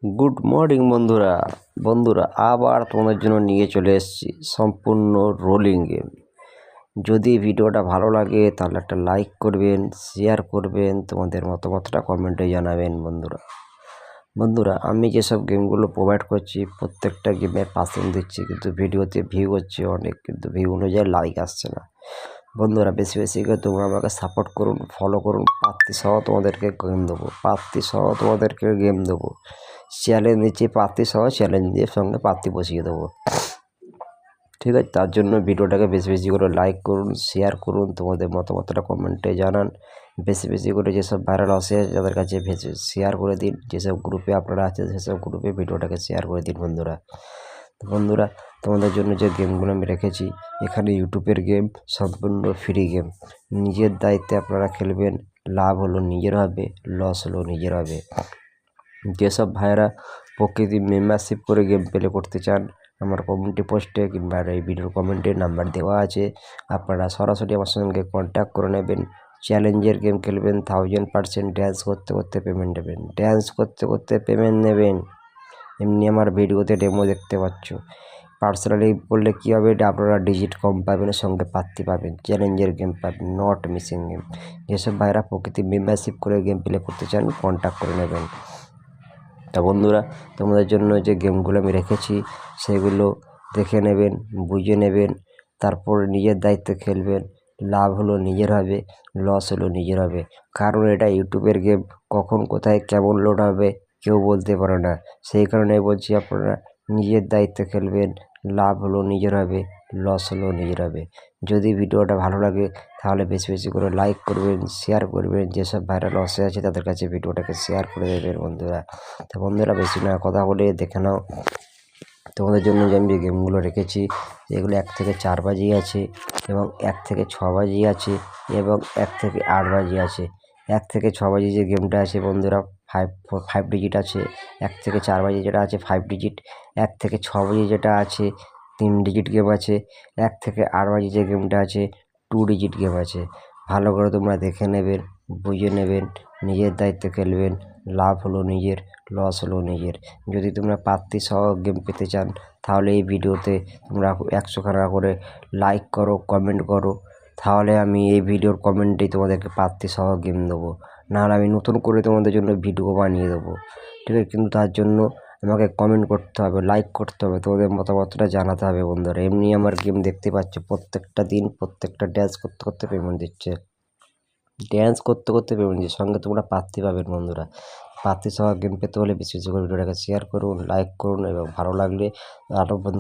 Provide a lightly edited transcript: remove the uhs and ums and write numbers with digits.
Good morning বন্ধুরা আবার তোমাদের জন্য নিয়ে চলে এসেছি সম্পূর্ণ রোলিং গেম। যদি ভিডিওটা ভালো লাগে তাহলে একটা লাইক করবেন, শেয়ার করবেন, তোমাদের মতামতটা কমেন্টে জানাবেন। বন্ধুরা আমি যেসব গেমগুলো প্রোভাইড করছি প্রত্যেকটা গেমের পার্সেন্ট দিচ্ছি, কিন্তু ভিডিওতে ভিউ হচ্ছে অনেক, কিন্তু ভিউ অনুযায়ী লাইক আসছে না। বন্ধুরা বেশি করে তোমরা আমাকে সাপোর্ট করুন, ফলো করুন। প্রার্থী সহ তোমাদেরকে গেম দেবো, চ্যালেঞ্জ দিচ্ছি প্রার্থী সহ, চ্যালেঞ্জ দিয়ে সঙ্গে প্রার্থী বসিয়ে দেবো। ঠিক আছে, তার জন্য ভিডিওটাকে বেশি করে লাইক করুন, শেয়ার করুন, তোমাদের মতামতটা কমেন্টে জানান। বেশি করে যেসব ভাইরাল আসে যাদের কাছে শেয়ার করে দিন। যেসব গ্রুপে আপনারা আছেন সেসব গ্রুপে ভিডিওটাকে শেয়ার করে দিন। বন্ধুরা তোমাদের জন্য যে গেমগুলো আমি রেখেছি, এখানে ইউটিউবের গেম, সম্পূর্ণ ফ্রি গেম। নিজের দায়িত্বে আপনারা খেলবেন। লাভ হলো নিজের হবে, লস হলো নিজের হবে। যেসব ভাইয়েরা প্রকৃতি মেম্বারশিপ করে গেম প্লে করতে চান, আমার কমিউনিটি পোস্টে কিংবা এই ভিডিওর কমেন্টে নাম্বার দেওয়া আছে, আপনারা সরাসরি আমার সঙ্গে কন্ট্যাক্ট করে নেবেন। চ্যালেঞ্জের গেম খেলবেন, 1000% ড্যান্স করতে পেমেন্ট নেবেন। এমনি আমার ভিডিওতে ডেমো দেখতে পাচ্ছ। পার্সোনালি বললে কী হবে, এটা আপনারা ডিজিট কম পাবেন, সঙ্গে প্রার্থী পাবেন, চ্যালেঞ্জের গেম পাবেন, নট মিসিং গেম। যেসব ভাইরা প্রকৃতি মেম্বারশিপ করে গেম প্লে করতে চান কন্ট্যাক্ট করে নেবেন। তা বন্ধুরা তোমাদের জন্য যে গেমগুলো আমি রেখেছি সেগুলো দেখে নেবেন, বুঝে নেবেন, তারপর নিজের দায়িত্বে খেলবেন। লাভ হলো নিজের হবে, লস হলো নিজের হবে। কারণ এটা ইউটিউবের গেম, কখন কোথায় কেমন লোড হবে কেউ বলতে পারে না। সেই কারণে বলছি আপনারা নিজের দায়িত্বে খেলবেন। লাভ হলো নিজের হবে, লস হলো নিজের হবে। যদি ভিডিওটা ভালো লাগে তাহলে বেশি করে লাইক করবেন, শেয়ার করবেন। যেসব ভাইরাল আসে আছে তাদের কাছে ভিডিওটাকে শেয়ার করে দেবেন বন্ধুরা বেশি না কথা বলে দেখে নাও তোমাদের জন্য যে আমি যে গেমগুলো রেখেছি, এগুলো 1 থেকে 4 বাজি আছে, এবং 1 থেকে 6 বাজি আছে, এবং 1 থেকে 8 বাজি আছে। 1 থেকে 6 বাজি যে গেমটা আছে বন্ধুরা, 5 ডিজিট আছে। 1 থেকে 4 বাজি যেটা আছে 5 ডিজিট। 1 থেকে 6 বাজি যেটা আছে 3 ডিজিট গেম আছে। 1 থেকে 8 বাজি যে গেমটা আছে 2 ডিজিট গেম আছে। ভালো করে তোমরা দেখে নেবেন, বুঝে নেবেন, নিজের দায়িত্বে খেলবেন। লাভ হলো নিজের, লস হলো নিজের। যদি তোমরা প্রার্থী সহ গেম পেতে চান তাহলে এই ভিডিওতে তোমরা 100 খানা করে লাইক করো, কমেন্ট করো, তাহলে আমি এই ভিডিওর কমেন্টেই তোমাদেরকে প্রার্থী সহ গেম দেবো। নাহলে আমি নতুন করে তোমাদের জন্য ভিডিও বানিয়ে দেবো। ঠিক আছে, কিন্তু তার জন্য আমাকে কমেন্ট করতে হবে, লাইক করতে হবে, তোমাদের মতামতটা জানাতে হবে। বন্ধুরা এমনি আমার গেম দেখতে পাচ্ছ, প্রত্যেকটা দিন প্রত্যেকটা ড্যান্স করতে পেমেন্ট দিচ্ছে, সঙ্গে তোমরা প্রার্থী পাবেন। বন্ধুরা প্রার্থী সহ গেম পেতে হলে বেশি করে ভিডিওটাকে শেয়ার করুন, লাইক করুন, এবং ভালো লাগলে আরও বন্ধু